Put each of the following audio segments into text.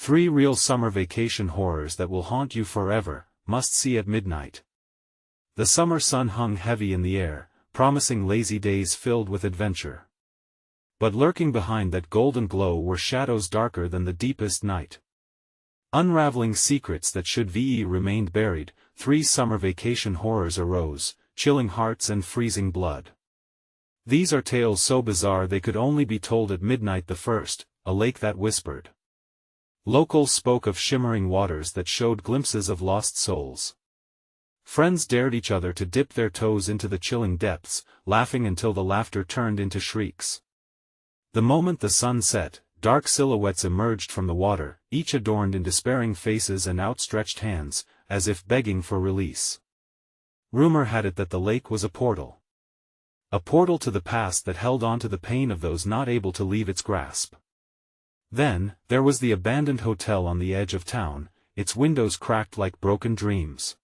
3 real summer vacation horrors that will haunt you forever, must see at midnight. The summer sun hung heavy in the air, promising lazy days filled with adventure. But lurking behind that golden glow were shadows darker than the deepest night. Unraveling secrets that should be remained buried, 3 summer vacation horrors arose, chilling hearts and freezing blood. These are tales so bizarre they could only be told at midnight. The first, a lake that whispered. Locals spoke of shimmering waters that showed glimpses of lost souls. Friends dared each other to dip their toes into the chilling depths, laughing until the laughter turned into shrieks. The moment the sun set, dark silhouettes emerged from the water, each adorned in despairing faces and outstretched hands, as if begging for release. Rumor had it that the lake was a portal. A portal to the past that held on to the pain of those not able to leave its grasp. Then, there was the abandoned hotel on the edge of town, its windows cracked like broken dreams.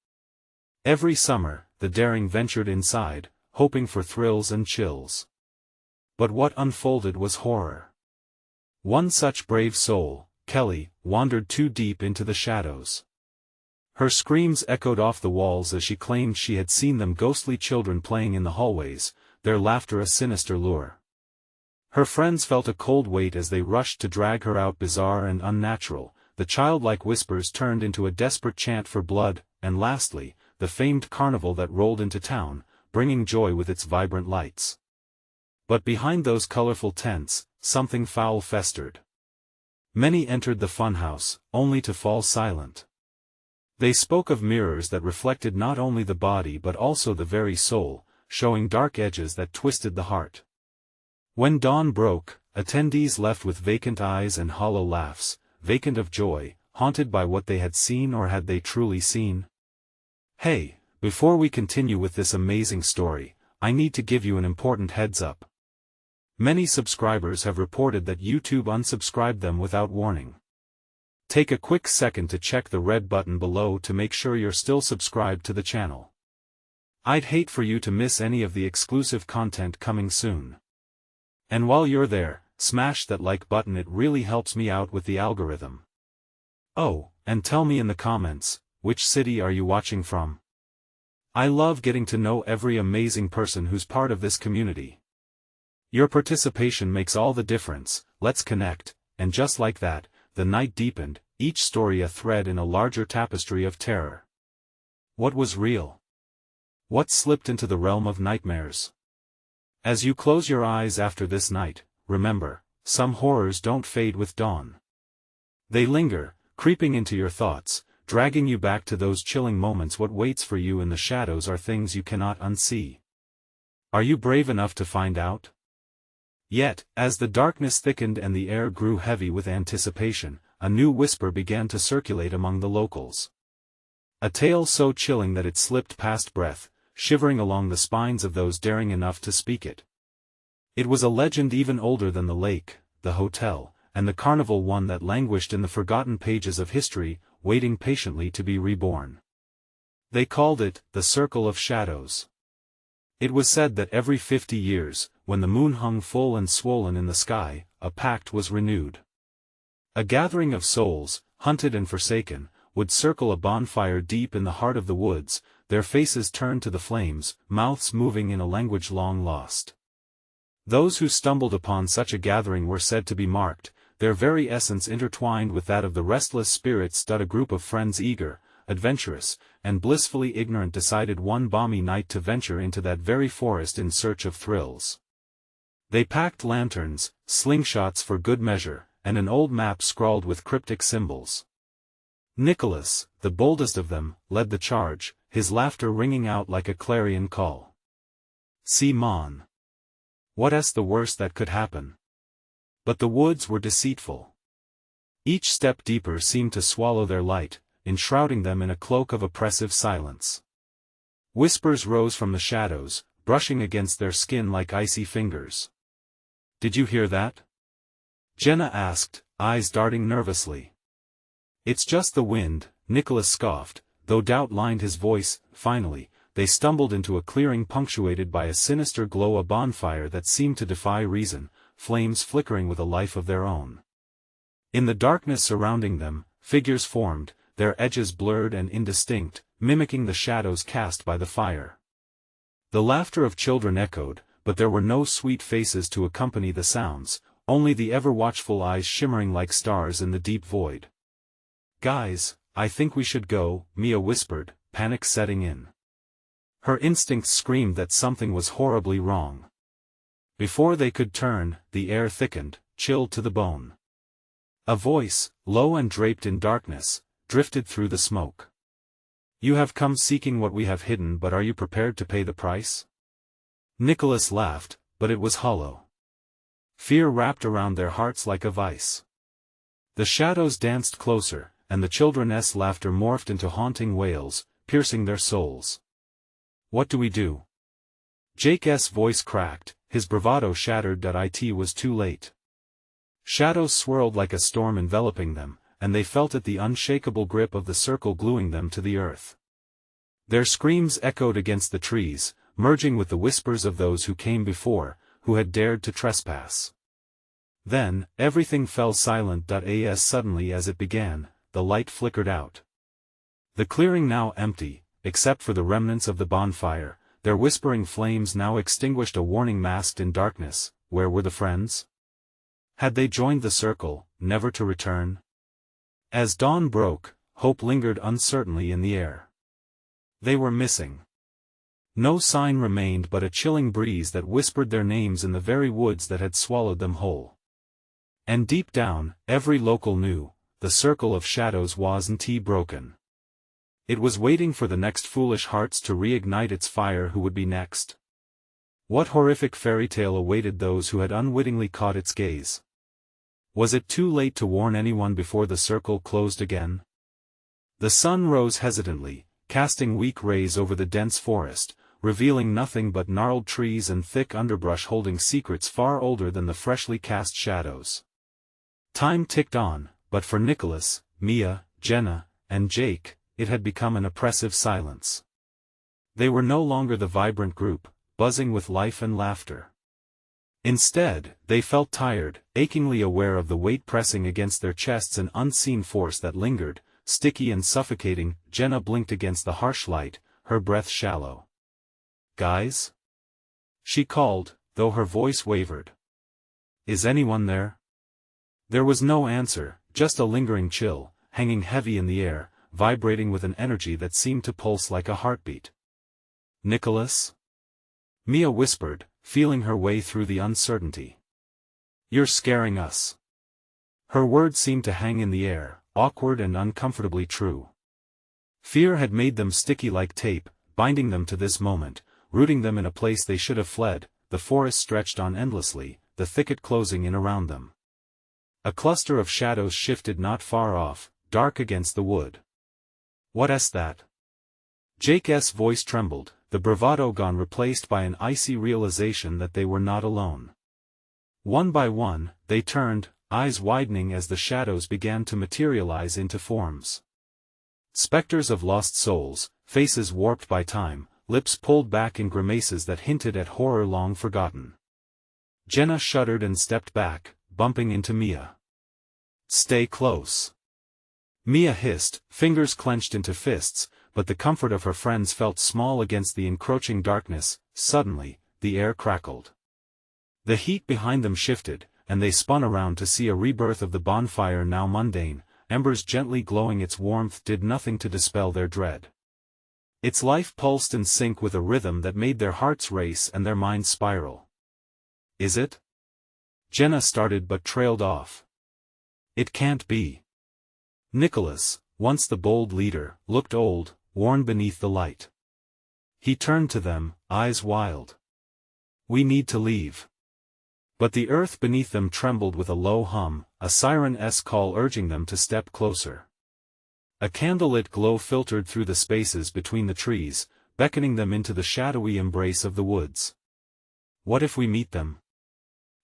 Every summer, the daring ventured inside, hoping for thrills and chills. But what unfolded was horror. One such brave soul, Kelly, wandered too deep into the shadows. Her screams echoed off the walls as she claimed she had seen them ghostly children playing in the hallways, their laughter a sinister lure. Her friends felt a cold weight as they rushed to drag her out. Bizarre and unnatural, the childlike whispers turned into a desperate chant for blood, and lastly, the famed carnival that rolled into town, bringing joy with its vibrant lights. But behind those colorful tents, something foul festered. Many entered the funhouse, only to fall silent. They spoke of mirrors that reflected not only the body but also the very soul, showing dark edges that twisted the heart. When dawn broke, attendees left with vacant eyes and hollow laughs, vacant of joy, haunted by what they had seen, or had they truly seen? Hey, before we continue with this amazing story, I need to give you an important heads up. Many subscribers have reported that YouTube unsubscribed them without warning. Take a quick second to check the red button below to make sure you're still subscribed to the channel. I'd hate for you to miss any of the exclusive content coming soon. And while you're there, smash that like button, it really helps me out with the algorithm. Oh, and tell me in the comments, which city are you watching from? I love getting to know every amazing person who's part of this community. Your participation makes all the difference. Let's connect. And just like that, the night deepened, each story a thread in a larger tapestry of terror. What was real? What slipped into the realm of nightmares? As you close your eyes after this night, remember, some horrors don't fade with dawn. They linger, creeping into your thoughts, dragging you back to those chilling moments. What waits for you in the shadows are things you cannot unsee. Are you brave enough to find out? Yet, as the darkness thickened and the air grew heavy with anticipation, a new whisper began to circulate among the locals. A tale so chilling that it slipped past breath, shivering along the spines of those daring enough to speak it. It was a legend even older than the lake, the hotel, and the carnival, one that languished in the forgotten pages of history, waiting patiently to be reborn. They called it the Circle of Shadows. It was said that every 50 years, when the moon hung full and swollen in the sky, a pact was renewed. A gathering of souls, hunted and forsaken, would circle a bonfire deep in the heart of the woods, their faces turned to the flames, mouths moving in a language long lost. Those who stumbled upon such a gathering were said to be marked, their very essence intertwined with that of the restless spirits. A group of friends, eager, adventurous, and blissfully ignorant, decided one balmy night to venture into that very forest in search of thrills. They packed lanterns, slingshots for good measure, and an old map scrawled with cryptic symbols. Nicholas, the boldest of them, led the charge, his laughter ringing out like a clarion call. Simon. What's the worst that could happen? But the woods were deceitful. Each step deeper seemed to swallow their light, enshrouding them in a cloak of oppressive silence. Whispers rose from the shadows, brushing against their skin like icy fingers. Did you hear that? Jenna asked, eyes darting nervously. It's just the wind, Nicholas scoffed, though doubt lined his voice. Finally, they stumbled into a clearing punctuated by a sinister glow, a bonfire that seemed to defy reason, flames flickering with a life of their own. In the darkness surrounding them, figures formed, their edges blurred and indistinct, mimicking the shadows cast by the fire. The laughter of children echoed, but there were no sweet faces to accompany the sounds, only the ever-watchful eyes shimmering like stars in the deep void. "Guys, I think we should go," Mia whispered, panic setting in. Her instincts screamed that something was horribly wrong. Before they could turn, the air thickened, chilled to the bone. A voice, low and draped in darkness, drifted through the smoke. "You have come seeking what we have hidden, but are you prepared to pay the price?" Nicholas laughed, but it was hollow. Fear wrapped around their hearts like a vice. The shadows danced closer, and the children's laughter morphed into haunting wails, piercing their souls. "What do we do?" Jake's voice cracked, his bravado shattered. It was too late. Shadows swirled like a storm enveloping them, and they felt it, the unshakable grip of the circle gluing them to the earth. Their screams echoed against the trees, merging with the whispers of those who came before, who had dared to trespass. Then, everything fell silent. As suddenly as it began, the light flickered out. The clearing now empty, except for the remnants of the bonfire, their whispering flames now extinguished, a warning masked in darkness. Where were the friends? Had they joined the circle, never to return? As dawn broke, hope lingered uncertainly in the air. They were missing. No sign remained but a chilling breeze that whispered their names in the very woods that had swallowed them whole. And deep down, every local knew, the circle of shadows wasn't broken. It was waiting for the next foolish hearts to reignite its fire. Who would be next? What horrific fairy tale awaited those who had unwittingly caught its gaze? Was it too late to warn anyone before the circle closed again? The sun rose hesitantly, casting weak rays over the dense forest, revealing nothing but gnarled trees and thick underbrush holding secrets far older than the freshly cast shadows. Time ticked on, but for Nicholas, Mia, Jenna, and Jake, it had become an oppressive silence. They were no longer the vibrant group, buzzing with life and laughter. Instead, they felt tired, achingly aware of the weight pressing against their chests, an unseen force that lingered, sticky and suffocating. Jenna blinked against the harsh light, her breath shallow. "Guys?" she called, though her voice wavered. "Is anyone there?" There was no answer, just a lingering chill, hanging heavy in the air, vibrating with an energy that seemed to pulse like a heartbeat. "Nicholas?" Mia whispered, feeling her way through the uncertainty. "You're scaring us." Her words seemed to hang in the air, awkward and uncomfortably true. Fear had made them sticky like tape, binding them to this moment, rooting them in a place they should have fled. The forest stretched on endlessly, the thicket closing in around them. A cluster of shadows shifted not far off, dark against the wood. "What's that?" Jake's voice trembled, the bravado gone, replaced by an icy realization that they were not alone. One by one, they turned, eyes widening as the shadows began to materialize into forms. Specters of lost souls, faces warped by time, lips pulled back in grimaces that hinted at horror long forgotten. Jenna shuddered and stepped back, bumping into Mia. "Stay close." Mia hissed, fingers clenched into fists, but the comfort of her friends felt small against the encroaching darkness. Suddenly, the air crackled. The heat behind them shifted, and they spun around to see a rebirth of the bonfire, now mundane. Embers gently glowing, its warmth did nothing to dispel their dread. Its life pulsed in sync with a rhythm that made their hearts race and their minds spiral. "Is it?" Jenna started but trailed off. "It can't be." Nicholas, once the bold leader, looked old, worn beneath the light. He turned to them, eyes wild. "We need to leave." But the earth beneath them trembled with a low hum, a siren's call urging them to step closer. A candlelit glow filtered through the spaces between the trees, beckoning them into the shadowy embrace of the woods. "What if we meet them?"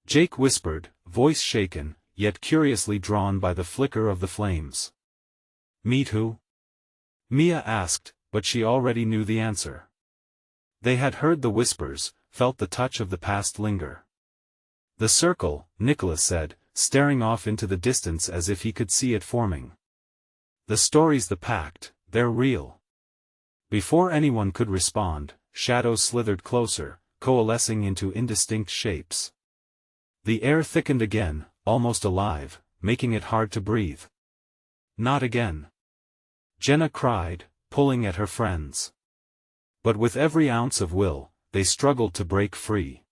Jake whispered, voice shaken, yet curiously drawn by the flicker of the flames. "Meet who?" Mia asked, but she already knew the answer. They had heard the whispers, felt the touch of the past linger. "The circle," Nicholas said, staring off into the distance as if he could see it forming. The story's the pact, they're real. Before anyone could respond, shadows slithered closer, coalescing into indistinct shapes. The air thickened again, almost alive, making it hard to breathe. Not again. Jenna cried, pulling at her friends. But with every ounce of will, they struggled to break free.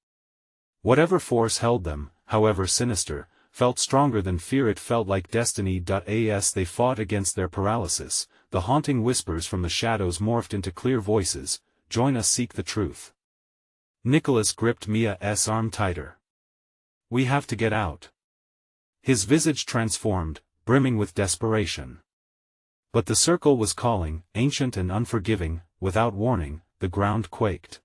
Whatever force held them, however sinister, felt stronger than fear. It felt like destiny. As they fought against their paralysis, the haunting whispers from the shadows morphed into clear voices. Join us, seek the truth. Nicholas gripped Mia's arm tighter. We have to get out. His visage transformed, brimming with desperation. But the circle was calling, ancient and unforgiving. Without warning, the ground quaked.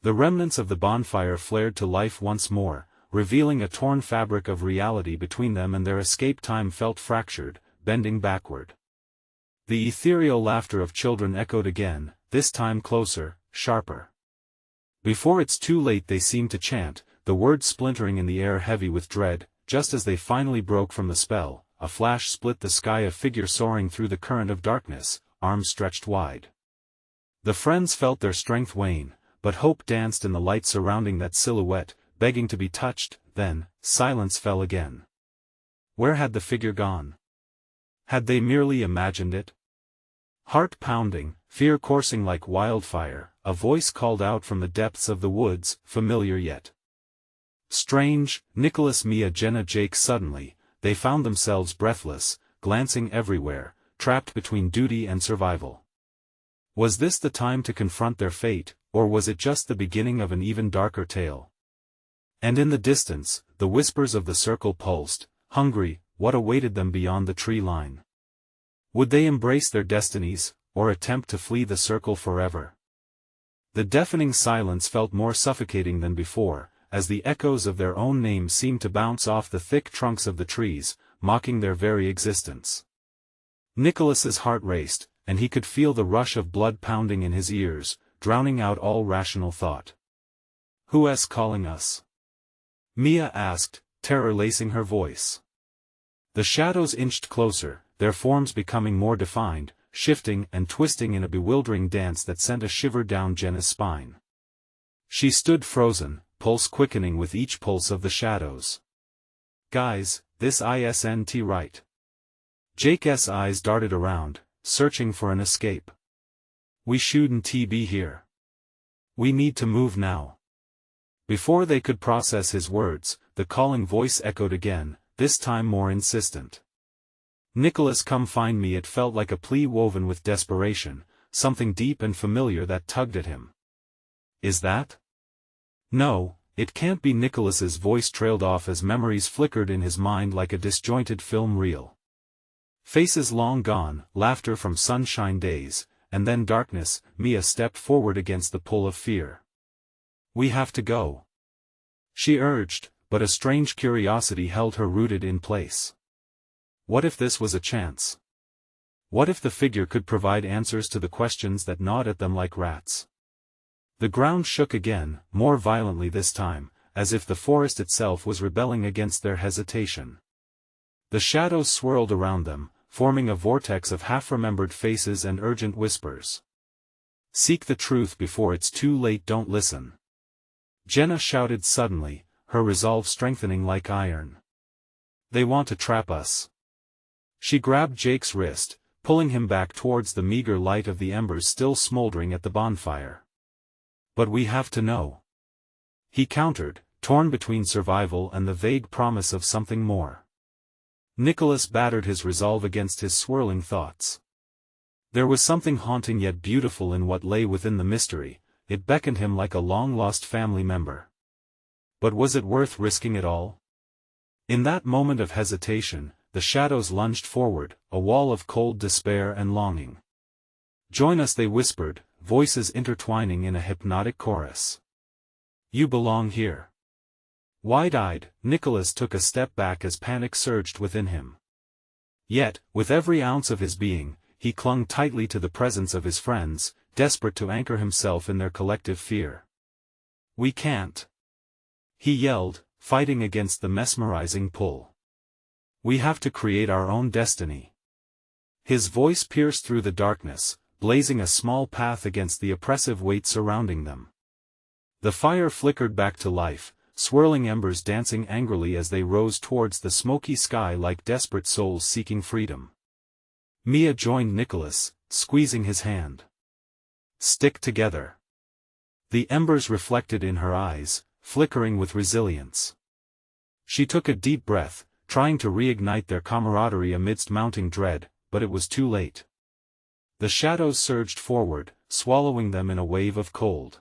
The remnants of the bonfire flared to life once more, revealing a torn fabric of reality between them, and their escape time felt fractured, bending backward. The ethereal laughter of children echoed again, this time closer, sharper. Before it's too late, they seemed to chant, the words splintering in the air heavy with dread. Just as they finally broke from the spell, a flash split the sky, a figure soaring through the current of darkness, arms stretched wide. The friends felt their strength wane, but hope danced in the light surrounding that silhouette, begging to be touched. Then, silence fell again. Where had the figure gone? Had they merely imagined it? Heart pounding, fear coursing like wildfire, a voice called out from the depths of the woods, familiar yet strange. Nicholas, Mia, Jenna, Jake. Suddenly, they found themselves breathless, glancing everywhere, trapped between duty and survival. Was this the time to confront their fate, or was it just the beginning of an even darker tale? And in the distance, the whispers of the circle pulsed, hungry. What awaited them beyond the tree line? Would they embrace their destinies, or attempt to flee the circle forever? The deafening silence felt more suffocating than before, as the echoes of their own names seemed to bounce off the thick trunks of the trees, mocking their very existence. Nicholas's heart raced, and he could feel the rush of blood pounding in his ears, drowning out all rational thought. Who's calling us? Mia asked, terror lacing her voice. The shadows inched closer, their forms becoming more defined, shifting and twisting in a bewildering dance that sent a shiver down Jenna's spine. She stood frozen, pulse quickening with each pulse of the shadows. Guys, this isn't right. Jake's eyes darted around, searching for an escape. We shouldn't be here. We need to move now. Before they could process his words, the calling voice echoed again, this time more insistent. Nicholas, come find me. It felt like a plea woven with desperation, something deep and familiar that tugged at him. Is that? No, it can't be. Nicholas's voice trailed off as memories flickered in his mind like a disjointed film reel. Faces long gone, laughter from sunshine days, and then darkness. Mia stepped forward against the pull of fear. We have to go, she urged, but a strange curiosity held her rooted in place. What if this was a chance? What if the figure could provide answers to the questions that gnawed at them like rats? The ground shook again, more violently this time, as if the forest itself was rebelling against their hesitation. The shadows swirled around them, forming a vortex of half-remembered faces and urgent whispers. Seek the truth before it's too late. Don't listen. Jenna shouted suddenly, her resolve strengthening like iron. They want to trap us. She grabbed Jake's wrist, pulling him back towards the meager light of the embers still smoldering at the bonfire. But we have to know, he countered, torn between survival and the vague promise of something more. Nicholas battered his resolve against his swirling thoughts. There was something haunting yet beautiful in what lay within the mystery. It beckoned him like a long-lost family member. But was it worth risking it all? In that moment of hesitation, the shadows lunged forward, a wall of cold despair and longing. Join us, they whispered, voices intertwining in a hypnotic chorus. You belong here. Wide-eyed, Nicholas took a step back as panic surged within him. Yet, with every ounce of his being, he clung tightly to the presence of his friends, desperate to anchor himself in their collective fear. We can't, he yelled, fighting against the mesmerizing pull. We have to create our own destiny. His voice pierced through the darkness, blazing a small path against the oppressive weight surrounding them. The fire flickered back to life, swirling embers dancing angrily as they rose towards the smoky sky like desperate souls seeking freedom. Mia joined Nicholas, squeezing his hand. Stick together. The embers reflected in her eyes, flickering with resilience. She took a deep breath, trying to reignite their camaraderie amidst mounting dread, but it was too late. The shadows surged forward, swallowing them in a wave of cold.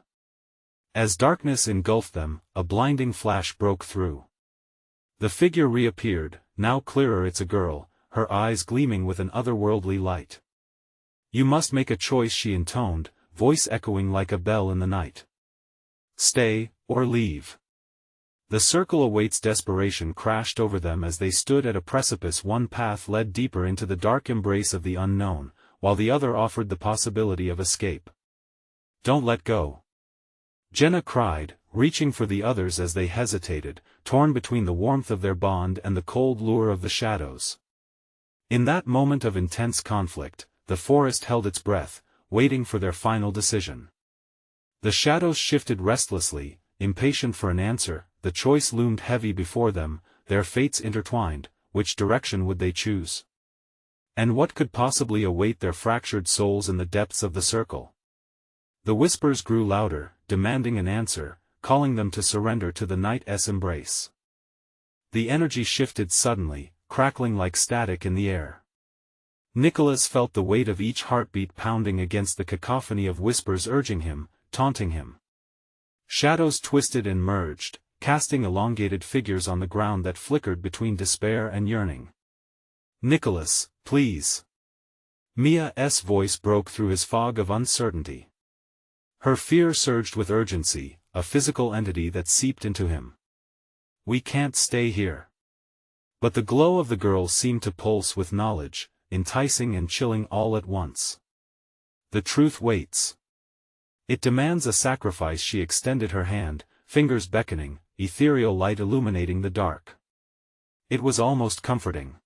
As darkness engulfed them, a blinding flash broke through. The figure reappeared, now clearer. It's a girl, her eyes gleaming with an otherworldly light. You must make a choice, she intoned, voice echoing like a bell in the night. Stay, or leave. The circle awaits desperation crashed over them as they stood at a precipice. One path led deeper into the dark embrace of the unknown, while the other offered the possibility of escape. Don't let go. Jenna cried, reaching for the others as they hesitated, torn between the warmth of their bond and the cold lure of the shadows. In that moment of intense conflict, the forest held its breath, waiting for their final decision. The shadows shifted restlessly, impatient for an answer. The choice loomed heavy before them, their fates intertwined. Which direction would they choose? And what could possibly await their fractured souls in the depths of the circle? The whispers grew louder, demanding an answer, calling them to surrender to the night's embrace. The energy shifted suddenly, crackling like static in the air. Nicholas felt the weight of each heartbeat pounding against the cacophony of whispers urging him, taunting him. Shadows twisted and merged, casting elongated figures on the ground that flickered between despair and yearning. Nicholas, please. Mia's voice broke through his fog of uncertainty. Her fear surged with urgency, a physical entity that seeped into him. We can't stay here. But the glow of the girl seemed to pulse with knowledge, enticing and chilling all at once. The truth waits. It demands a sacrifice. She extended her hand, fingers beckoning, ethereal light illuminating the dark. It was almost comforting.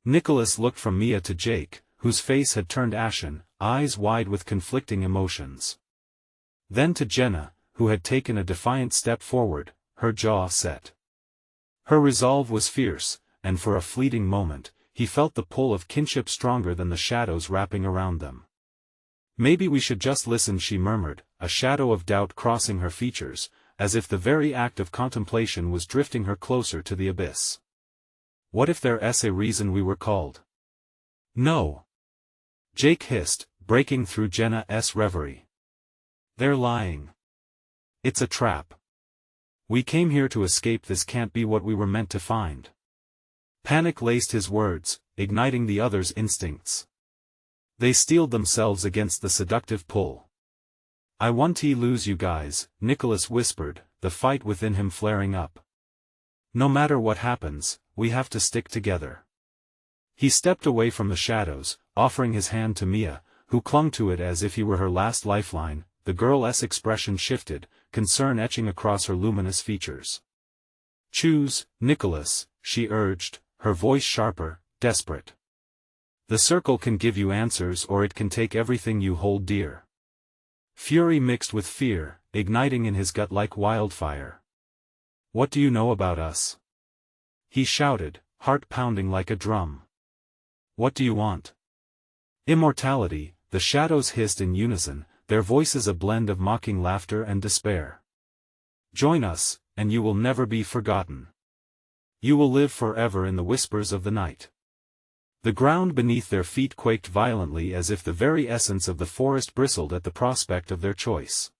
Nicholas looked from Mia to Jake, whose face had turned ashen, eyes wide with conflicting emotions. Then to Jenna, who had taken a defiant step forward, her jaw set. Her resolve was fierce, and for a fleeting moment, he felt the pull of kinship stronger than the shadows wrapping around them. Maybe we should just listen, she murmured, a shadow of doubt crossing her features, as if the very act of contemplation was drifting her closer to the abyss. What if there's a reason we were called? No. Jake hissed, breaking through Jenna's reverie. They're lying. It's a trap. We came here to escape. This can't be what we were meant to find. Panic laced his words, igniting the others' instincts. They steeled themselves against the seductive pull. I want to lose you guys, Nicholas whispered, the fight within him flaring up. No matter what happens, we have to stick together. He stepped away from the shadows, offering his hand to Mia, who clung to it as if he were her last lifeline. The girl's expression shifted, concern etching across her luminous features. Choose, Nicholas, she urged, her voice sharper, desperate. The circle can give you answers or it can take everything you hold dear. Fury mixed with fear, igniting in his gut like wildfire. What do you know about us? He shouted, heart pounding like a drum. What do you want? Immortality, the shadows hissed in unison, their voices a blend of mocking laughter and despair. Join us, and you will never be forgotten. You will live forever in the whispers of the night. The ground beneath their feet quaked violently as if the very essence of the forest bristled at the prospect of their choice.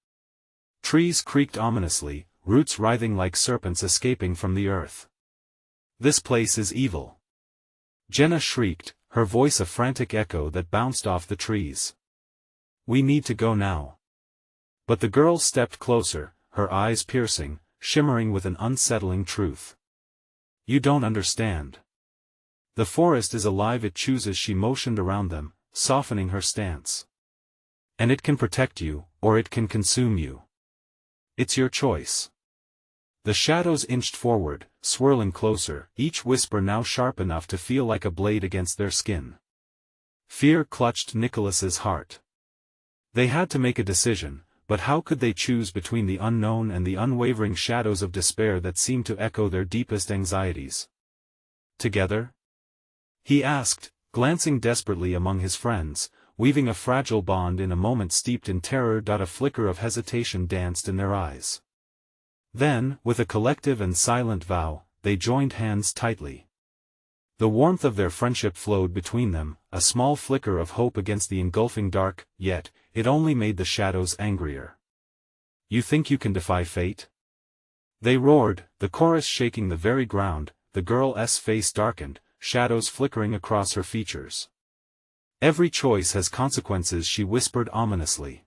Trees creaked ominously, roots writhing like serpents escaping from the earth. This place is evil. Jenna shrieked, her voice a frantic echo that bounced off the trees. We need to go now. But the girl stepped closer, her eyes piercing, shimmering with an unsettling truth. You don't understand. The forest is alive, it chooses. She motioned around them, softening her stance. And it can protect you, or it can consume you. It's your choice. The shadows inched forward, swirling closer, each whisper now sharp enough to feel like a blade against their skin. Fear clutched Nicholas's heart. They had to make a decision, but how could they choose between the unknown and the unwavering shadows of despair that seemed to echo their deepest anxieties? Together? He asked, glancing desperately among his friends, weaving a fragile bond in a moment steeped in terror. A flicker of hesitation danced in their eyes. Then, with a collective and silent vow, they joined hands tightly. The warmth of their friendship flowed between them, a small flicker of hope against the engulfing dark, yet, it only made the shadows angrier. "You think you can defy fate?" they roared, the chorus shaking the very ground. The girl's face darkened, shadows flickering across her features. "Every choice has consequences," she whispered ominously.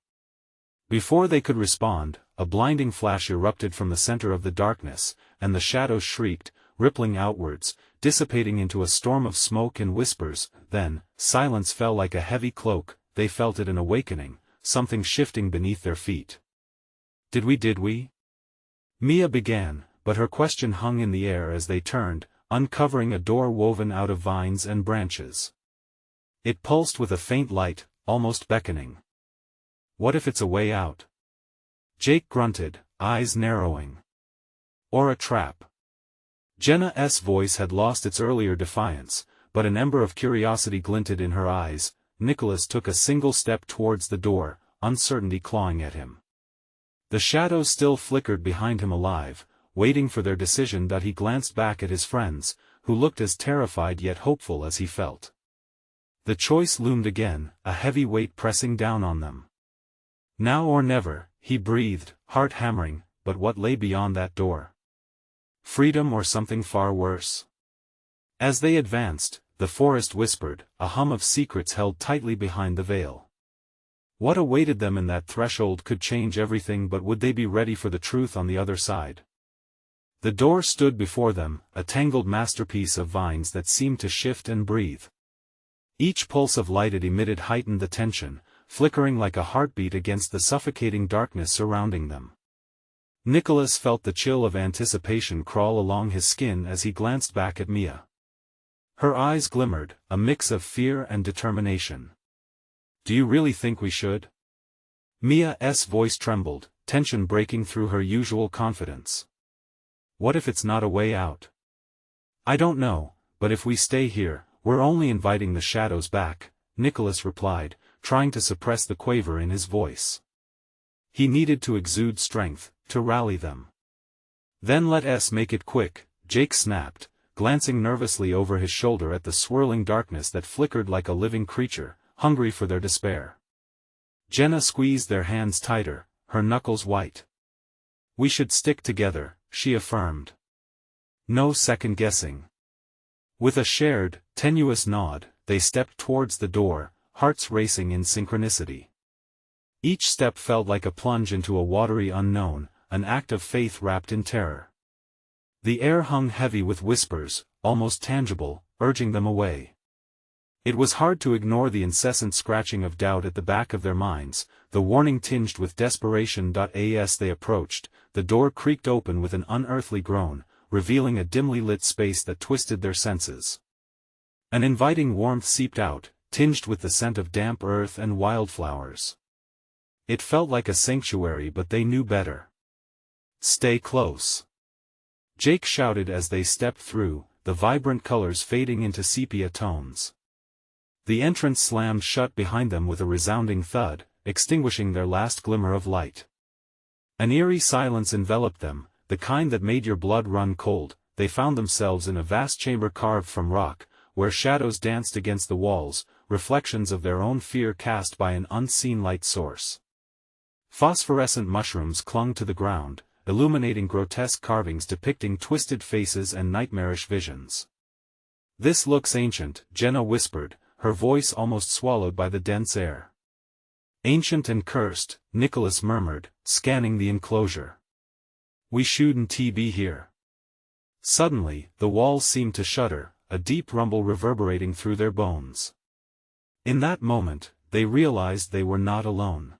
Before they could respond, a blinding flash erupted from the center of the darkness, and the shadows shrieked, rippling outwards, dissipating into a storm of smoke and whispers. Then, silence fell like a heavy cloak. They felt it, an awakening, something shifting beneath their feet. Did we? Mia began, but her question hung in the air as they turned, uncovering a door woven out of vines and branches. It pulsed with a faint light, almost beckoning. "What if it's a way out?" Jake grunted, eyes narrowing. "Or a trap?" Jenna's voice had lost its earlier defiance, but an ember of curiosity glinted in her eyes. Nicholas took a single step towards the door, uncertainty clawing at him. The shadows still flickered behind him, alive, waiting for their decision. He glanced back at his friends, who looked as terrified yet hopeful as he felt. The choice loomed again, a heavy weight pressing down on them. "Now or never," he breathed, heart hammering. But what lay beyond that door? Freedom or something far worse? As they advanced, the forest whispered, a hum of secrets held tightly behind the veil. What awaited them in that threshold could change everything, but would they be ready for the truth on the other side? The door stood before them, a tangled masterpiece of vines that seemed to shift and breathe. Each pulse of light it emitted heightened the tension, flickering like a heartbeat against the suffocating darkness surrounding them. Nicholas felt the chill of anticipation crawl along his skin as he glanced back at Mia. Her eyes glimmered, a mix of fear and determination. "Do you really think we should?" Mia's voice trembled, tension breaking through her usual confidence. "What if it's not a way out?" "I don't know, but if we stay here, we're only inviting the shadows back," Nicholas replied, trying to suppress the quaver in his voice. He needed to exude strength, to rally them. "Then let us make it quick," Jake snapped, glancing nervously over his shoulder at the swirling darkness that flickered like a living creature, hungry for their despair. Jenna squeezed their hands tighter, her knuckles white. "We should stick together," she affirmed. "No second-guessing." With a shared, tenuous nod, they stepped towards the door, hearts racing in synchronicity. Each step felt like a plunge into a watery unknown, an act of faith wrapped in terror. The air hung heavy with whispers, almost tangible, urging them away. It was hard to ignore the incessant scratching of doubt at the back of their minds, the warning tinged with desperation. As they approached, the door creaked open with an unearthly groan, revealing a dimly lit space that twisted their senses. An inviting warmth seeped out, tinged with the scent of damp earth and wildflowers. It felt like a sanctuary, but they knew better. "Stay close," Jake shouted as they stepped through, the vibrant colors fading into sepia tones. The entrance slammed shut behind them with a resounding thud, extinguishing their last glimmer of light. An eerie silence enveloped them, the kind that made your blood run cold. They found themselves in a vast chamber carved from rock, where shadows danced against the walls, reflections of their own fear cast by an unseen light source. Phosphorescent mushrooms clung to the ground, illuminating grotesque carvings depicting twisted faces and nightmarish visions. "This looks ancient," Jenna whispered, her voice almost swallowed by the dense air. "Ancient and cursed," Nicholas murmured, scanning the enclosure. "We shouldn't be here." Suddenly, the walls seemed to shudder, a deep rumble reverberating through their bones. In that moment, they realized they were not alone.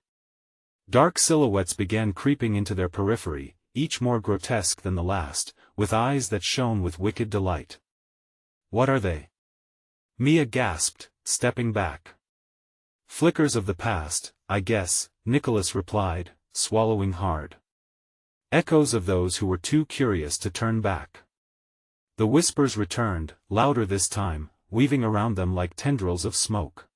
Dark silhouettes began creeping into their periphery, each more grotesque than the last, with eyes that shone with wicked delight. "What are they?" Mia gasped, stepping back. "Flickers of the past, I guess," Nicholas replied, swallowing hard. "Echoes of those who were too curious to turn back." The whispers returned, louder this time, weaving around them like tendrils of smoke.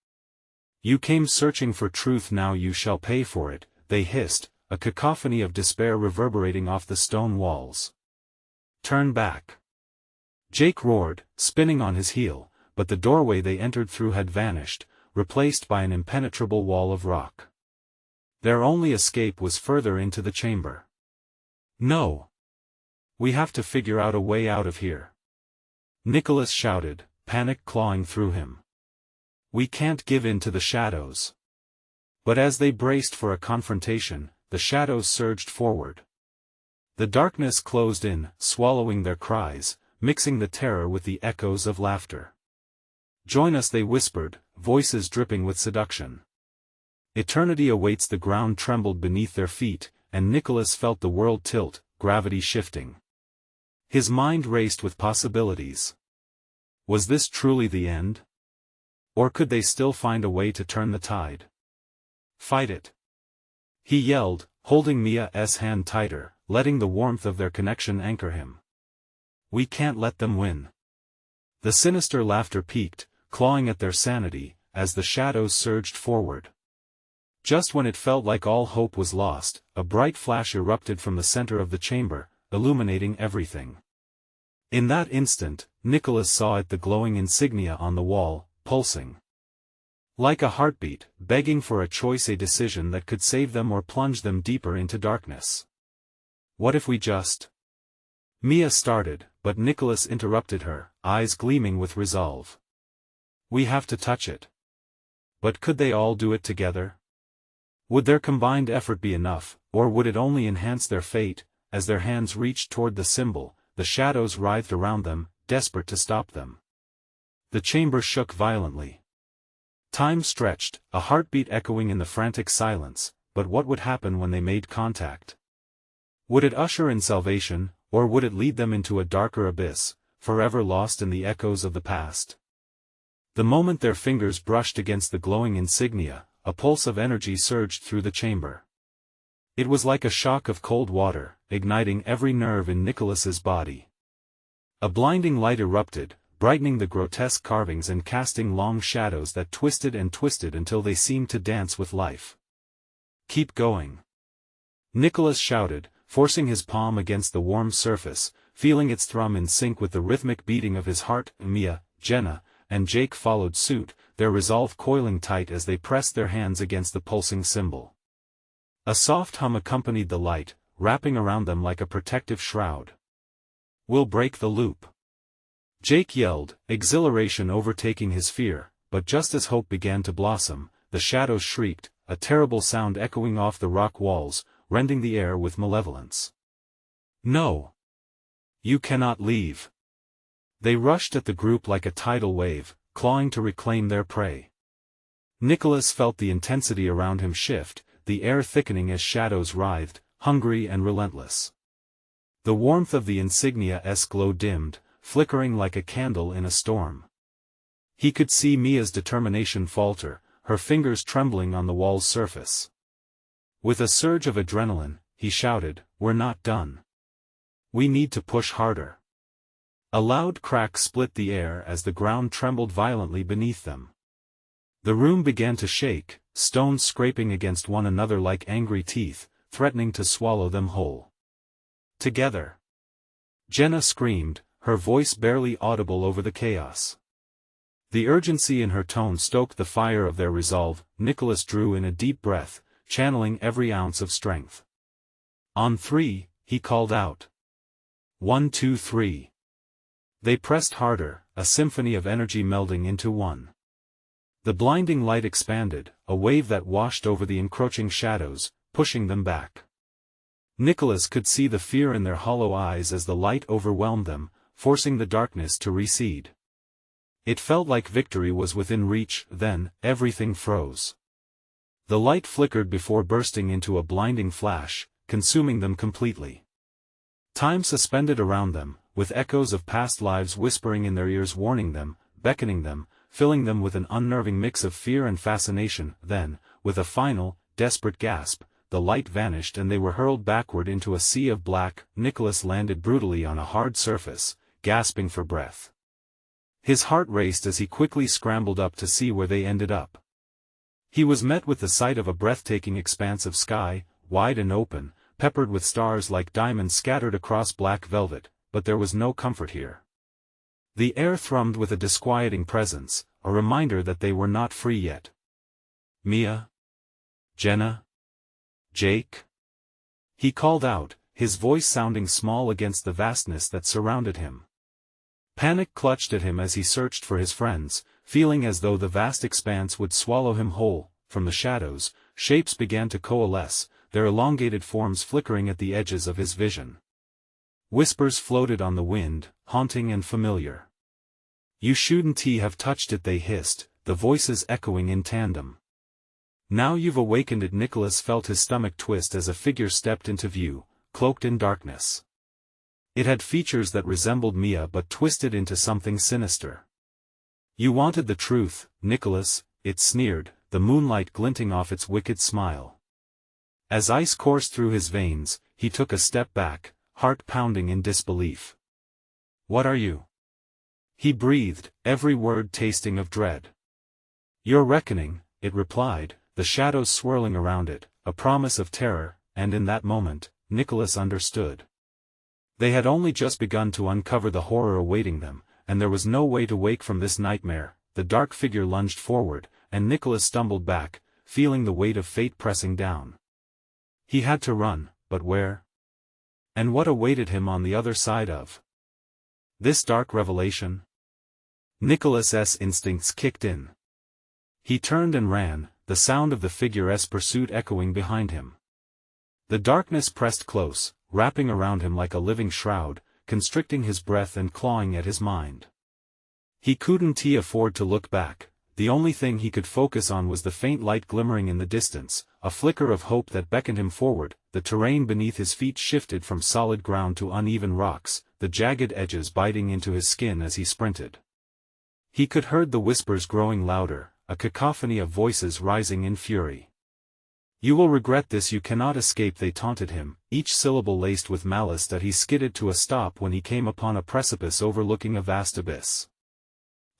"You came searching for truth, now you shall pay for it," they hissed, a cacophony of despair reverberating off the stone walls. "Turn back!" Jake roared, spinning on his heel, but the doorway they entered through had vanished, replaced by an impenetrable wall of rock. Their only escape was further into the chamber. "No! We have to figure out a way out of here!" Nicholas shouted, panic clawing through him. "We can't give in to the shadows." But as they braced for a confrontation, the shadows surged forward. The darkness closed in, swallowing their cries, mixing the terror with the echoes of laughter. "Join us," they whispered, voices dripping with seduction. Eternity awaits. The ground trembled beneath their feet, and Nicholas felt the world tilt, gravity shifting. His mind raced with possibilities. Was this truly the end? Or could they still find a way to turn the tide? "Fight it!" he yelled, holding Mia's hand tighter, letting the warmth of their connection anchor him. "We can't let them win." The sinister laughter peaked, clawing at their sanity, as the shadows surged forward. Just when it felt like all hope was lost, a bright flash erupted from the center of the chamber, illuminating everything. In that instant, Nicholas saw it, the glowing insignia on the wall, pulsing. Like a heartbeat, begging for a choice, a decision that could save them or plunge them deeper into darkness. "What if we just—" Mia started, but Nicholas interrupted her, eyes gleaming with resolve. "We have to touch it." But could they all do it together? Would their combined effort be enough, or would it only enhance their fate? As their hands reached toward the symbol, the shadows writhed around them, desperate to stop them. The chamber shook violently. Time stretched, a heartbeat echoing in the frantic silence, but what would happen when they made contact? Would it usher in salvation, or would it lead them into a darker abyss, forever lost in the echoes of the past? The moment their fingers brushed against the glowing insignia, a pulse of energy surged through the chamber. It was like a shock of cold water, igniting every nerve in Nicholas's body. A blinding light erupted, brightening the grotesque carvings and casting long shadows that twisted and twisted until they seemed to dance with life. "Keep going!" Nicholas shouted, forcing his palm against the warm surface, feeling its thrum in sync with the rhythmic beating of his heart. Mia, Jenna, and Jake followed suit, their resolve coiling tight as they pressed their hands against the pulsing symbol. A soft hum accompanied the light, wrapping around them like a protective shroud. "We'll break the loop!" Jake yelled, exhilaration overtaking his fear, but just as hope began to blossom, the shadows shrieked, a terrible sound echoing off the rock walls, rending the air with malevolence. "No! You cannot leave!" They rushed at the group like a tidal wave, clawing to reclaim their prey. Nicholas felt the intensity around him shift, the air thickening as shadows writhed, hungry and relentless. The warmth of the insignia's glow dimmed, flickering like a candle in a storm. He could see Mia's determination falter, her fingers trembling on the wall's surface. With a surge of adrenaline, he shouted, "We're not done. We need to push harder." A loud crack split the air as the ground trembled violently beneath them. The room began to shake, stones scraping against one another like angry teeth, threatening to swallow them whole. "Together!" Jenna screamed, her voice barely audible over the chaos. The urgency in her tone stoked the fire of their resolve. Nicholas drew in a deep breath, channeling every ounce of strength. "On 3, he called out. 1, 2, 3. They pressed harder, a symphony of energy melding into one. The blinding light expanded, a wave that washed over the encroaching shadows, pushing them back. Nicholas could see the fear in their hollow eyes as the light overwhelmed them, forcing the darkness to recede. It felt like victory was within reach. Then, everything froze. The light flickered before bursting into a blinding flash, consuming them completely. Time suspended around them, with echoes of past lives whispering in their ears, warning them, beckoning them, filling them with an unnerving mix of fear and fascination. Then, with a final, desperate gasp, the light vanished and they were hurled backward into a sea of black. Nicholas landed brutally on a hard surface, gasping for breath. His heart raced as he quickly scrambled up to see where they ended up. He was met with the sight of a breathtaking expanse of sky, wide and open, peppered with stars like diamonds scattered across black velvet, but there was no comfort here. The air thrummed with a disquieting presence, a reminder that they were not free yet. Mia? Jenna? Jake? He called out, his voice sounding small against the vastness that surrounded him. Panic clutched at him as he searched for his friends, feeling as though the vast expanse would swallow him whole. From the shadows, shapes began to coalesce, their elongated forms flickering at the edges of his vision. Whispers floated on the wind, haunting and familiar. "You shouldn't have touched it," they hissed, the voices echoing in tandem. "Now you've awakened it." Nicholas felt his stomach twist as a figure stepped into view, cloaked in darkness. It had features that resembled Mia but twisted into something sinister. "You wanted the truth, Nicholas," it sneered, the moonlight glinting off its wicked smile. As ice coursed through his veins, he took a step back, heart pounding in disbelief. "What are you?" he breathed, every word tasting of dread. "Your reckoning," it replied, the shadows swirling around it, a promise of terror, and in that moment, Nicholas understood. They had only just begun to uncover the horror awaiting them, and there was no way to wake from this nightmare. The dark figure lunged forward, and Nicholas stumbled back, feeling the weight of fate pressing down. He had to run, but where? And what awaited him on the other side of this dark revelation? Nicholas's instincts kicked in. He turned and ran, the sound of the figure's pursuit echoing behind him. The darkness pressed close, wrapping around him like a living shroud, constricting his breath and clawing at his mind. He couldn't afford to look back. The only thing he could focus on was the faint light glimmering in the distance, a flicker of hope that beckoned him forward. The terrain beneath his feet shifted from solid ground to uneven rocks, the jagged edges biting into his skin as he sprinted. He could hear the whispers growing louder, a cacophony of voices rising in fury. "You will regret this, you cannot escape," they taunted him, each syllable laced with malice that he skidded to a stop when he came upon a precipice overlooking a vast abyss.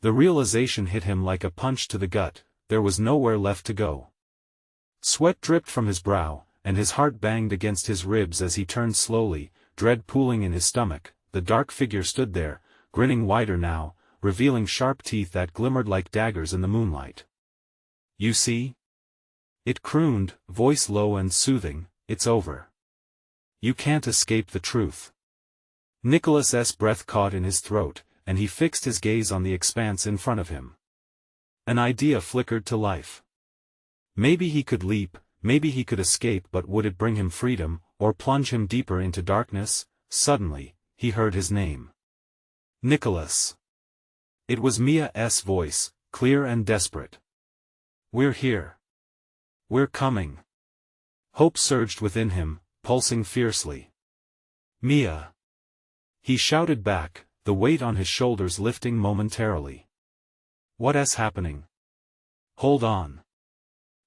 The realization hit him like a punch to the gut, there was nowhere left to go. Sweat dripped from his brow, and his heart banged against his ribs as he turned slowly, dread pooling in his stomach. The dark figure stood there, grinning wider now, revealing sharp teeth that glimmered like daggers in the moonlight. "You see?" it crooned, voice low and soothing, "it's over. You can't escape the truth." Nicholas's breath caught in his throat, and he fixed his gaze on the expanse in front of him. An idea flickered to life. Maybe he could leap, maybe he could escape, but would it bring him freedom, or plunge him deeper into darkness? Suddenly, he heard his name. Nicholas. It was Mia's voice, clear and desperate. "We're here. We're coming." Hope surged within him, pulsing fiercely. "Mia!" he shouted back, the weight on his shoulders lifting momentarily. "What's happening? Hold on.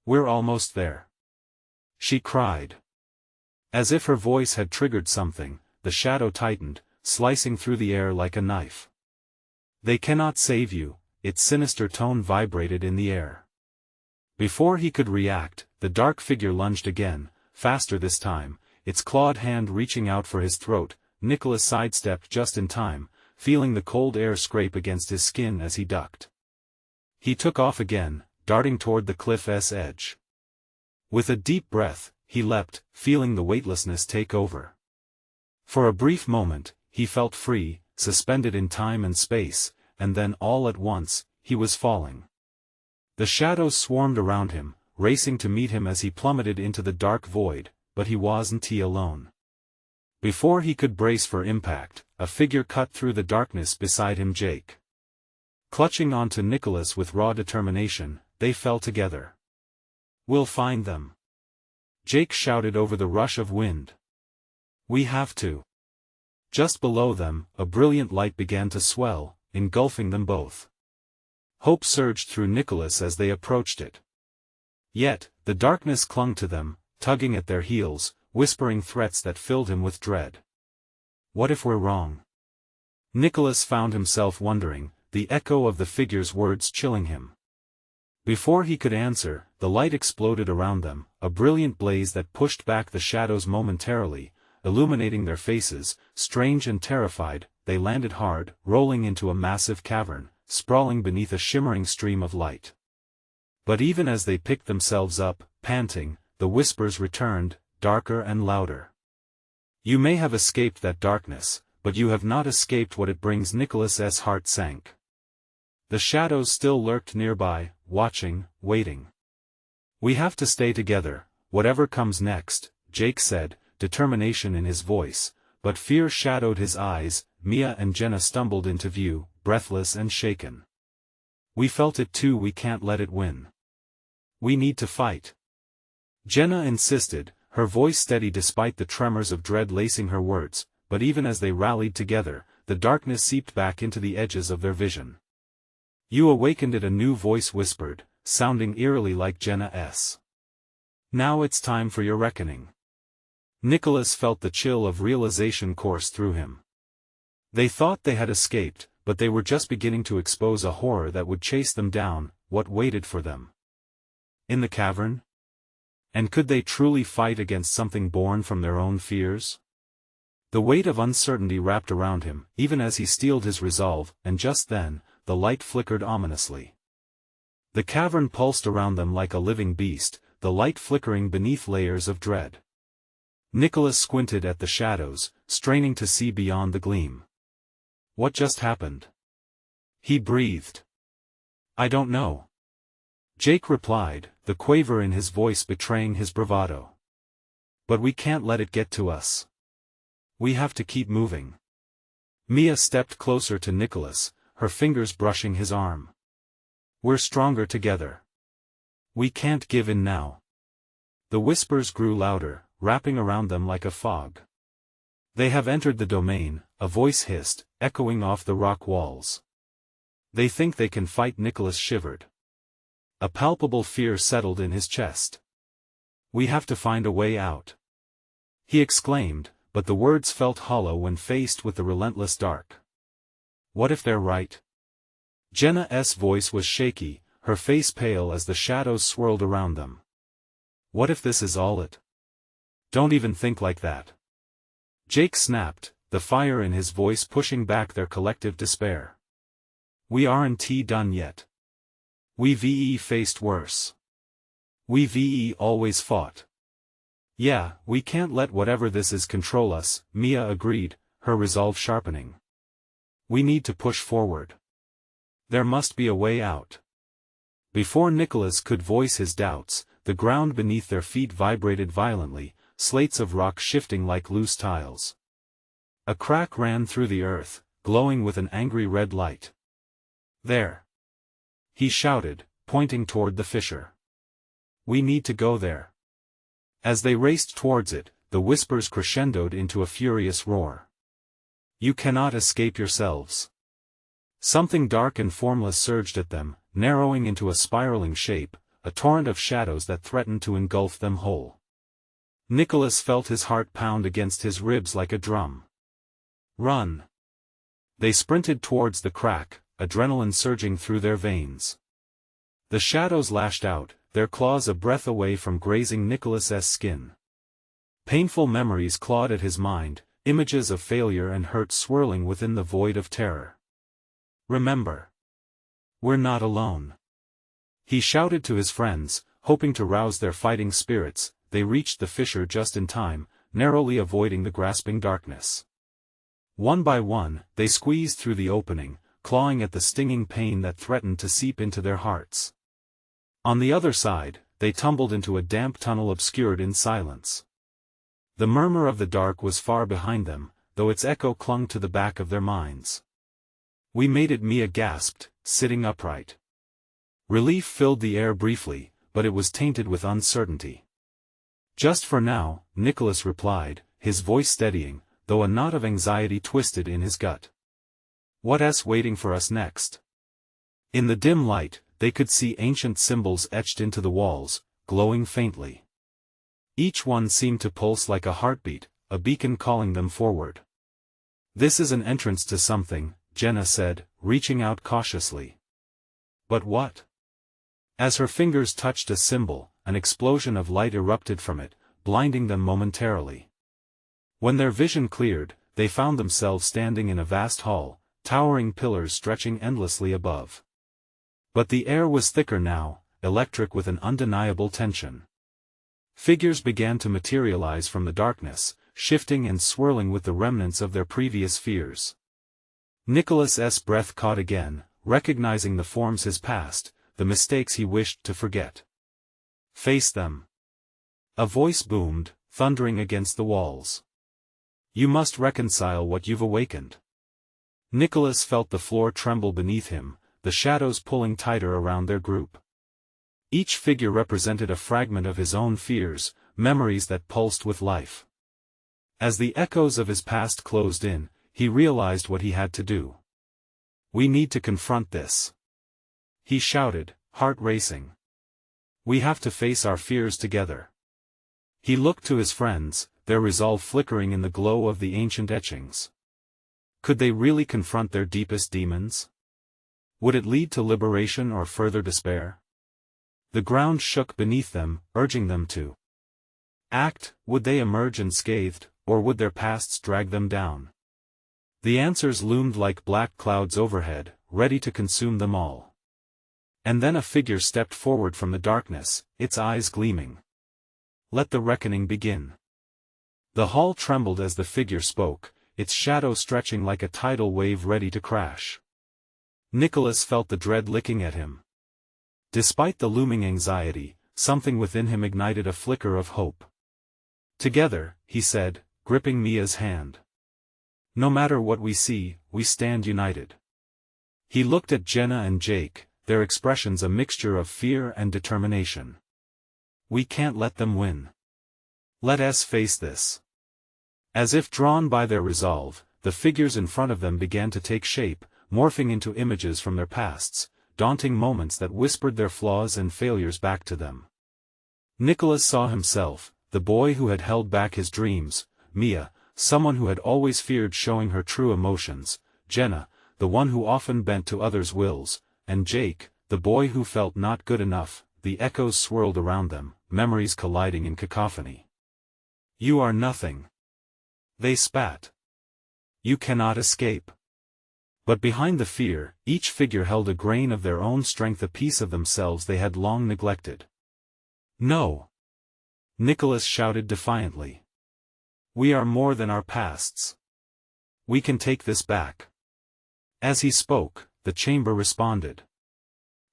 We're almost there," she cried. As if her voice had triggered something, the shadow tightened, slicing through the air like a knife. "They cannot save you," its sinister tone vibrated in the air. Before he could react, the dark figure lunged again, faster this time, its clawed hand reaching out for his throat. Nicholas sidestepped just in time, feeling the cold air scrape against his skin as he ducked. He took off again, darting toward the cliff's edge. With a deep breath, he leapt, feeling the weightlessness take over. For a brief moment, he felt free, suspended in time and space, and then all at once, he was falling. The shadows swarmed around him, racing to meet him as he plummeted into the dark void, but he wasn't alone. Before he could brace for impact, a figure cut through the darkness beside him, Jake. Clutching onto Nicholas with raw determination, they fell together. "We'll find them," Jake shouted over the rush of wind. "We have to." Just below them, a brilliant light began to swell, engulfing them both. Hope surged through Nicholas as they approached it. Yet, the darkness clung to them, tugging at their heels, whispering threats that filled him with dread. What if we're wrong? Nicholas found himself wondering, the echo of the figure's words chilling him. Before he could answer, the light exploded around them, a brilliant blaze that pushed back the shadows momentarily, illuminating their faces. Strange and terrified, they landed hard, rolling into a massive cavern, sprawling beneath a shimmering stream of light. But even as they picked themselves up, panting, the whispers returned, darker and louder. You may have escaped that darkness, but you have not escaped what it brings. Nicholas's heart sank. The shadows still lurked nearby, watching, waiting. We have to stay together, whatever comes next, Jake said, determination in his voice, but fear shadowed his eyes. Mia and Jenna stumbled into view, breathless and shaken. We felt it too. We can't let it win. We need to fight. Jenna insisted, her voice steady despite the tremors of dread lacing her words, but even as they rallied together, the darkness seeped back into the edges of their vision. You awakened it, a new voice whispered, sounding eerily like Jenna's. Now it's time for your reckoning. Nicholas felt the chill of realization course through him. They thought they had escaped, but they were just beginning to expose a horror that would chase them down. What waited for them? In the cavern? And could they truly fight against something born from their own fears? The weight of uncertainty wrapped around him, even as he steeled his resolve, and just then, the light flickered ominously. The cavern pulsed around them like a living beast, the light flickering beneath layers of dread. Nicholas squinted at the shadows, straining to see beyond the gleam. What just happened? He breathed. I don't know. Jake replied, the quaver in his voice betraying his bravado. But we can't let it get to us. We have to keep moving. Mia stepped closer to Nicholas, her fingers brushing his arm. We're stronger together. We can't give in now. The whispers grew louder, wrapping around them like a fog. They have entered the domain, a voice hissed, echoing off the rock walls. They think they can fight. Nicholas shivered. A palpable fear settled in his chest. We have to find a way out, he exclaimed, but the words felt hollow when faced with the relentless dark. What if they're right? Jenna's voice was shaky, her face pale as the shadows swirled around them. What if this is all it? Don't even think like that. Jake snapped, the fire in his voice pushing back their collective despair. We aren't done yet. We've faced worse. We've always fought. Yeah, we can't let whatever this is control us, Mia agreed, her resolve sharpening. We need to push forward. There must be a way out. Before Nicholas could voice his doubts, the ground beneath their feet vibrated violently, slates of rock shifting like loose tiles. A crack ran through the earth, glowing with an angry red light. There! He shouted, pointing toward the fissure. We need to go there. As they raced towards it, the whispers crescendoed into a furious roar. You cannot escape yourselves. Something dark and formless surged at them, narrowing into a spiraling shape, a torrent of shadows that threatened to engulf them whole. Nicholas felt his heart pound against his ribs like a drum. Run! They sprinted towards the crack, adrenaline surging through their veins. The shadows lashed out, their claws a breath away from grazing Nicholas's skin. Painful memories clawed at his mind, images of failure and hurt swirling within the void of terror. Remember. We're not alone. He shouted to his friends, hoping to rouse their fighting spirits. They reached the fissure just in time, narrowly avoiding the grasping darkness. One by one, they squeezed through the opening, clawing at the stinging pain that threatened to seep into their hearts. On the other side, they tumbled into a damp tunnel obscured in silence. The murmur of the dark was far behind them, though its echo clung to the back of their minds. We made it, Mia gasped, sitting upright. Relief filled the air briefly, but it was tainted with uncertainty. Just for now, Nicholas replied, his voice steadying, though a knot of anxiety twisted in his gut. What's waiting for us next? In the dim light, they could see ancient symbols etched into the walls, glowing faintly. Each one seemed to pulse like a heartbeat, a beacon calling them forward. This is an entrance to something, Jenna said, reaching out cautiously. But what? As her fingers touched a symbol, an explosion of light erupted from it, blinding them momentarily. When their vision cleared, they found themselves standing in a vast hall, towering pillars stretching endlessly above. But the air was thicker now, electric with an undeniable tension. Figures began to materialize from the darkness, shifting and swirling with the remnants of their previous fears. Nicholas's breath caught again, recognizing the forms his past, the mistakes he wished to forget. Face them. A voice boomed, thundering against the walls. You must reconcile what you've awakened. Nicholas felt the floor tremble beneath him, the shadows pulling tighter around their group. Each figure represented a fragment of his own fears, memories that pulsed with life. As the echoes of his past closed in, he realized what he had to do. We need to confront this. He shouted, heart racing. We have to face our fears together. He looked to his friends, their resolve flickering in the glow of the ancient etchings. Could they really confront their deepest demons? Would it lead to liberation or further despair? The ground shook beneath them, urging them to act. Would they emerge unscathed, or would their pasts drag them down? The answers loomed like black clouds overhead, ready to consume them all. And then a figure stepped forward from the darkness, its eyes gleaming. Let the reckoning begin. The hall trembled as the figure spoke, its shadow stretching like a tidal wave ready to crash. Nicholas felt the dread licking at him. Despite the looming anxiety, something within him ignited a flicker of hope. Together, he said, gripping Mia's hand. No matter what we see, we stand united. He looked at Jenna and Jake, their expressions a mixture of fear and determination. We can't let them win. Let us face this. As if drawn by their resolve, the figures in front of them began to take shape, morphing into images from their pasts, daunting moments that whispered their flaws and failures back to them. Nicholas saw himself, the boy who had held back his dreams, Mia, someone who had always feared showing her true emotions, Jenna, the one who often bent to others' wills, and Jake, the boy who felt not good enough. The echoes swirled around them, memories colliding in cacophony. You are nothing. They spat. You cannot escape. But behind the fear, each figure held a grain of their own strength, a piece of themselves they had long neglected. No! Nicholas shouted defiantly. We are more than our pasts. We can take this back. As he spoke, the chamber responded.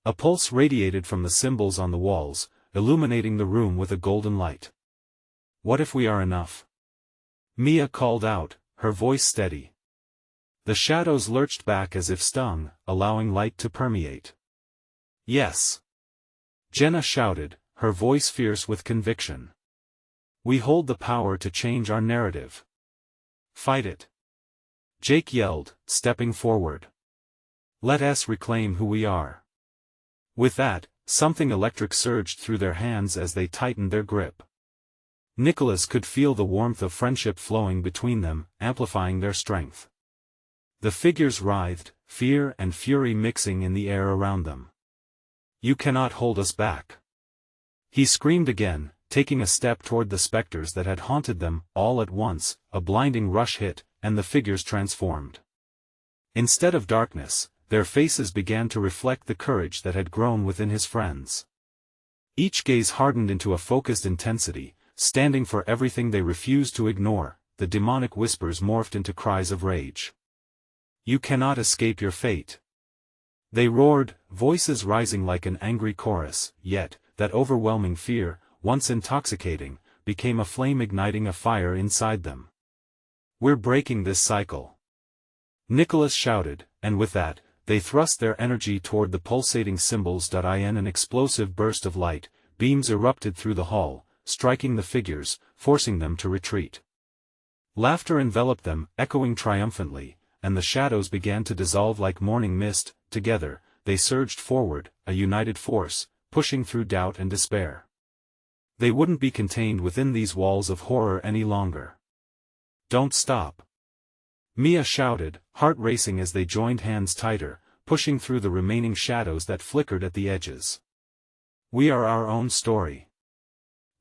A pulse radiated from the symbols on the walls, illuminating the room with a golden light. What if we are enough? Mia called out, her voice steady. The shadows lurched back as if stung, allowing light to permeate. Yes. Jenna shouted, her voice fierce with conviction. We hold the power to change our narrative. Fight it. Jake yelled, stepping forward. Let us reclaim who we are. With that, something electric surged through their hands as they tightened their grip. Nicholas could feel the warmth of friendship flowing between them, amplifying their strength. The figures writhed, fear and fury mixing in the air around them. You cannot hold us back. He screamed again, taking a step toward the specters that had haunted them. All at once, a blinding rush hit, and the figures transformed. Instead of darkness, their faces began to reflect the courage that had grown within his friends. Each gaze hardened into a focused intensity, standing for everything they refused to ignore. The demonic whispers morphed into cries of rage. You cannot escape your fate. They roared, voices rising like an angry chorus, yet, that overwhelming fear, once intoxicating, became a flame igniting a fire inside them. We're breaking this cycle. Nicholas shouted, and with that, they thrust their energy toward the pulsating symbols. In an explosive burst of light, beams erupted through the hall, striking the figures, forcing them to retreat. Laughter enveloped them, echoing triumphantly, and the shadows began to dissolve like morning mist. Together, they surged forward, a united force, pushing through doubt and despair. They wouldn't be contained within these walls of horror any longer. "Don't stop!" Mia shouted, heart racing as they joined hands tighter, pushing through the remaining shadows that flickered at the edges. "We are our own story."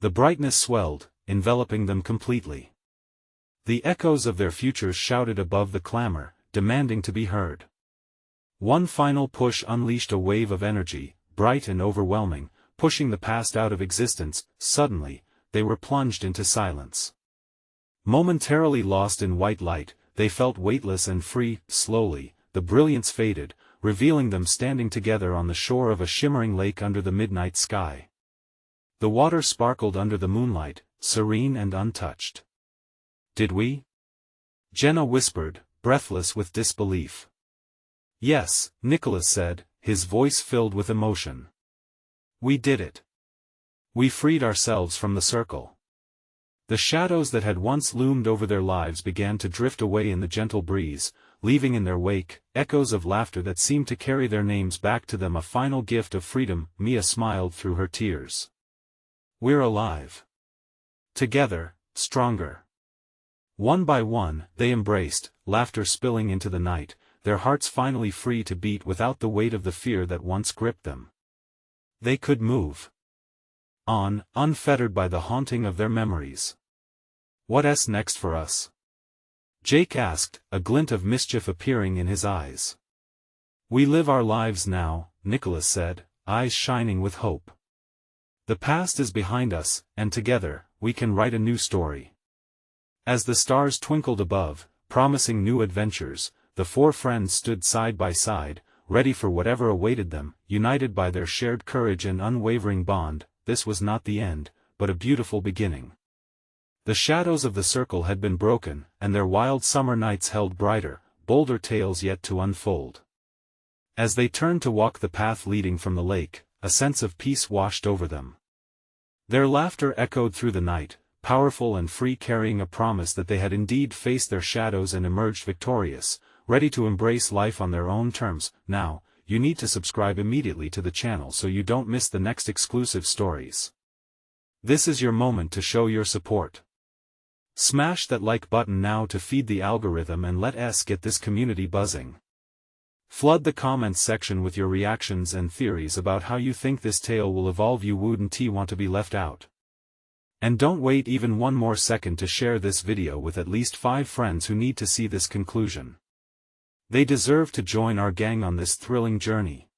The brightness swelled, enveloping them completely. The echoes of their futures shouted above the clamor, demanding to be heard. One final push unleashed a wave of energy, bright and overwhelming, pushing the past out of existence. Suddenly, they were plunged into silence. Momentarily lost in white light, they felt weightless and free. Slowly, the brilliance faded, revealing them standing together on the shore of a shimmering lake under the midnight sky. The water sparkled under the moonlight, serene and untouched. "Did we?" Jenna whispered, breathless with disbelief. "Yes," Nicholas said, his voice filled with emotion. "We did it. We freed ourselves from the circle." The shadows that had once loomed over their lives began to drift away in the gentle breeze, leaving in their wake echoes of laughter that seemed to carry their names back to them, a final gift of freedom. Mia smiled through her tears. "We're alive. Together, stronger." One by one, they embraced, laughter spilling into the night, their hearts finally free to beat without the weight of the fear that once gripped them. They could move on, unfettered by the haunting of their memories. "What's next for us?" Jake asked, a glint of mischief appearing in his eyes. "We live our lives now," Nicholas said, eyes shining with hope. "The past is behind us, and together, we can write a new story." As the stars twinkled above, promising new adventures, the four friends stood side by side, ready for whatever awaited them, united by their shared courage and unwavering bond. This was not the end, but a beautiful beginning. The shadows of the circle had been broken, and their wild summer nights held brighter, bolder tales yet to unfold. As they turned to walk the path leading from the lake, a sense of peace washed over them. Their laughter echoed through the night, powerful and free, carrying a promise that they had indeed faced their shadows and emerged victorious, ready to embrace life on their own terms. Now, you need to subscribe immediately to the channel so you don't miss the next exclusive stories. This is your moment to show your support. Smash that like button now to feed the algorithm and let us get this community buzzing. Flood the comments section with your reactions and theories about how you think this tale will evolve. You wouldn't want to be left out. And don't wait even one more second to share this video with at least 5 friends who need to see this conclusion. They deserve to join our gang on this thrilling journey.